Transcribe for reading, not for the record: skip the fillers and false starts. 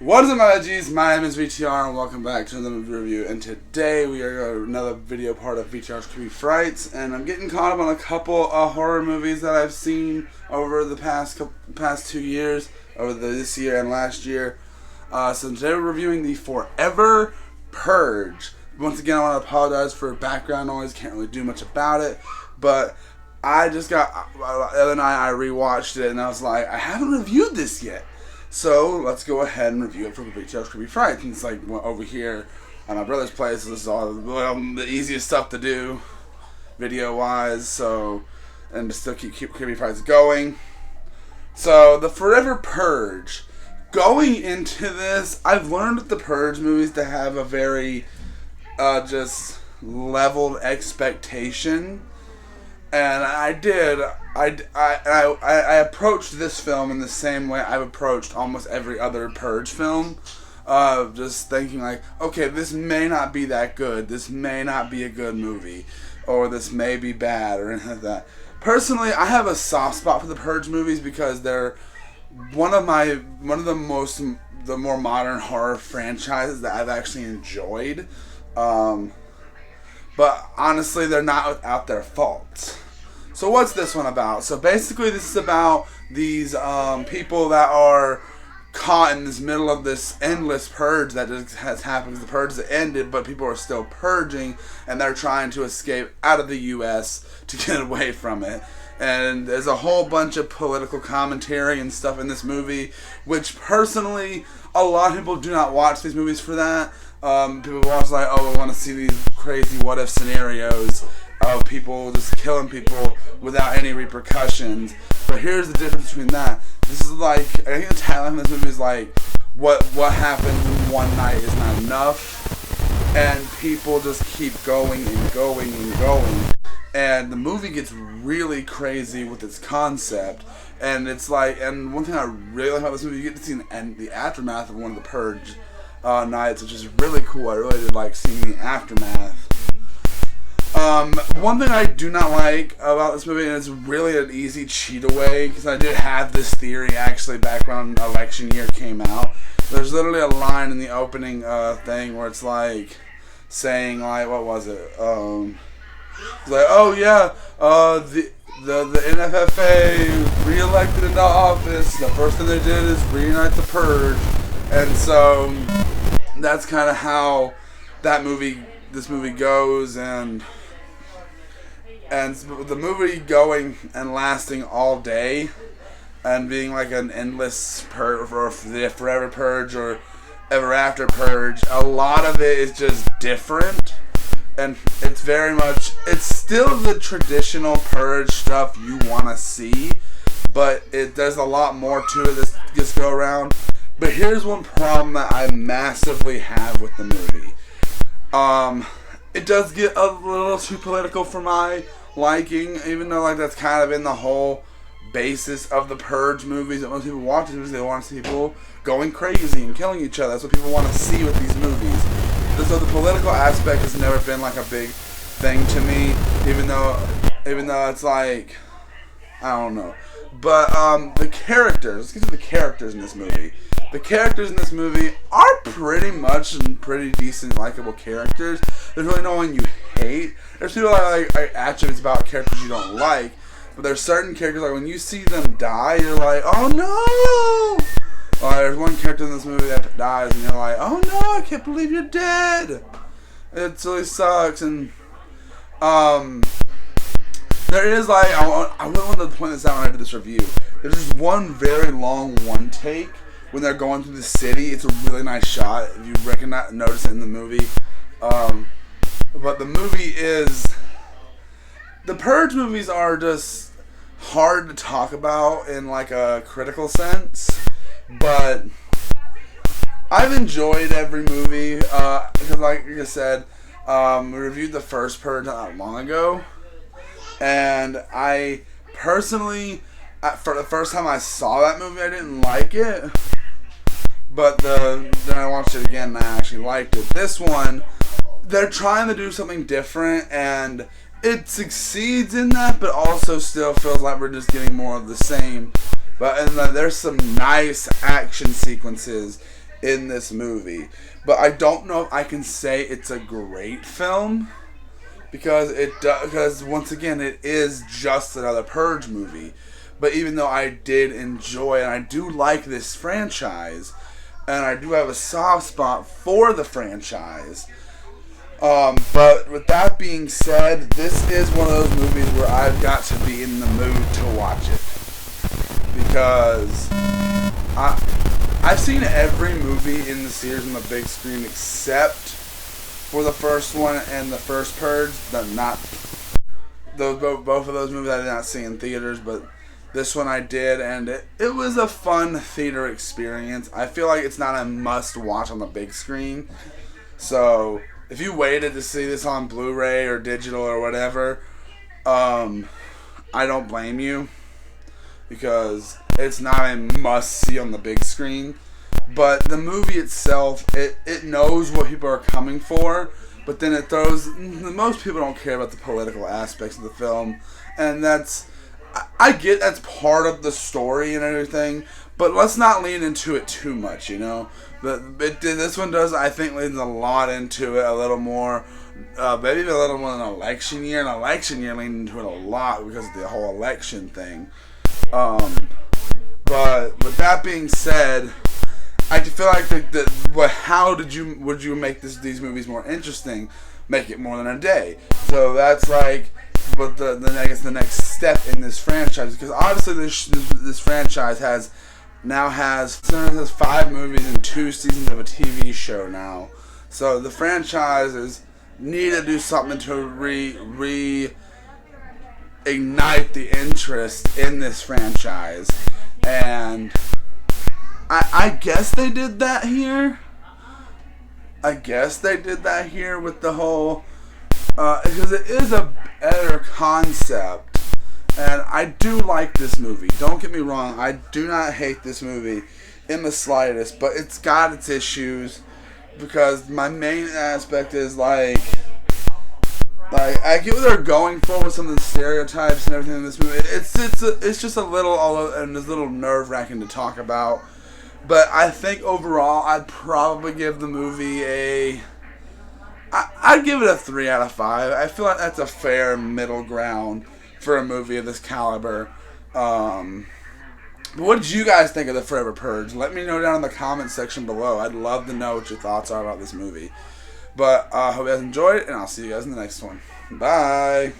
What is up, my G's? My name is VTR and welcome back to another movie review. And today we are another video part of VTR's Creepy Frights, and I'm getting caught up on a couple horror movies that I've seen over the past 2 years, over this year and last year. So today we're reviewing the Forever Purge. Once again, I want to apologize for background noise. Can't really do much about it, but I just got the other night I rewatched it and I was like, I haven't reviewed this yet. So let's go ahead and review it for VTR's Creepy Frights. And it's like over here at my brother's place. This is all the easiest stuff to do, video wise. So, and to still keep Creepy Frights going. So the Forever Purge. Going into this, I've learned with the Purge movies to have a very just leveled expectation. And I did. I approached this film in the same way I've approached almost every other Purge film. Just thinking like, okay, this may not be that good. This may not be a good movie. Or this may be bad or anything like that. Personally, I have a soft spot for the Purge movies because they're one of the more modern horror franchises that I've actually enjoyed. But honestly, they're not without their faults. So what's this one about? So basically this is about these people that are caught in this middle of this endless purge that just has happened. The purge has ended, but people are still purging, and they're trying to escape out of the U.S. to get away from it. And there's a whole bunch of political commentary and stuff in this movie, which personally, a lot of people do not watch these movies for that. People watch like, oh, I want to see these crazy what-if scenarios of people just killing people without any repercussions. But here's the difference between that. This is like, I think the tagline of this movie is like, what happened one night is not enough, and people just keep going and going and going. And the movie gets really crazy with its concept. And it's like, and one thing I really like about this movie, you get to see the aftermath of one of the Purge nights, which is really cool. I really did like seeing the aftermath. One thing I do not like about this movie, and it's really an easy cheat away, because I did have this theory actually back when election year came out. There's literally a line in the opening thing where it's like saying like, what was it? It's like, oh yeah, the NFFA re-elected into office. The first thing they did is reunite the Purge, and so that's kind of how this movie goes, and the movie going and lasting all day and being like an endless purge, or the Forever Purge or Ever After Purge. A lot of it is just different, and it's still the traditional Purge stuff you want to see, but there's a lot more to it this go around. But here's one problem that I massively have with the movie. It does get a little too political for my liking, even though like that's kind of in the whole basis of the Purge movies. That most people watch these movies, they want to see people going crazy and killing each other. That's what people want to see with these movies. So the political aspect has never been like a big thing to me, even though it's like, I don't know. But the characters, let's get to the characters in this movie. The characters in this movie are pretty much and pretty decent, likable characters. There's really no one you hate. There's people that like attributes about characters you don't like, but there's certain characters like when you see them die, you're like, oh no! There's one character in this movie that dies, and you're like, oh no, I can't believe you're dead. It really sucks, and there is like, I really wanted to point this out when I did this review. There's just one very long one take when they're going through the city. It's a really nice shot if you notice it in the movie. But the movie is, the Purge movies are just hard to talk about in like a critical sense, but I've enjoyed every movie because like I said, we reviewed the first Purge not long ago, and I personally, for the first time I saw that movie, I didn't like it. But then I watched it again and I actually liked it. This one, they're trying to do something different, and it succeeds in that, but also still feels like we're just getting more of the same. But and there's some nice action sequences in this movie. But I don't know if I can say it's a great film, because once again, it is just another Purge movie. But even though I did enjoy, and I do like this franchise, and I do have a soft spot for the franchise, but with that being said, this is one of those movies where I've got to be in the mood to watch it. Because I've seen every movie in the series on the big screen except for the first one and the first Purge. Both of those movies I did not see in theaters, but this one I did, and it was a fun theater experience. I feel like it's not a must watch on the big screen. So if you waited to see this on Blu-ray or digital or whatever, I don't blame you, because it's not a must-see on the big screen. But the movie itself, it knows what people are coming for, but then it throws... Most people don't care about the political aspects of the film, and I get that's part of the story and everything, but let's not lean into it too much, you know? This one does, I think, leans a lot into it, a little more... maybe a little more than an election year. An election year leaned into it a lot because of the whole election thing. But with that being said, I feel like how would you make this these movies more interesting? Make it more than a day. So that's like what the next step in this franchise, because obviously this franchise has 5 movies and 2 seasons of a TV show now. So the franchises need to do something to reignite the interest in this franchise, and I guess they did that here. With the whole, because it is a better concept, and I do like this movie. Don't get me wrong, I do not hate this movie in the slightest, but it's got its issues, because my main aspect is like I get what they're going for with some of the stereotypes and everything in this movie. It's just a little nerve-wracking to talk about. But I think overall, I'd probably give the movie I'd give it a 3 out of 5. I feel like that's a fair middle ground for a movie of this caliber. But what did you guys think of the Forever Purge? Let me know down in the comment section below. I'd love to know what your thoughts are about this movie. But I hope you guys enjoyed it, and I'll see you guys in the next one. Bye!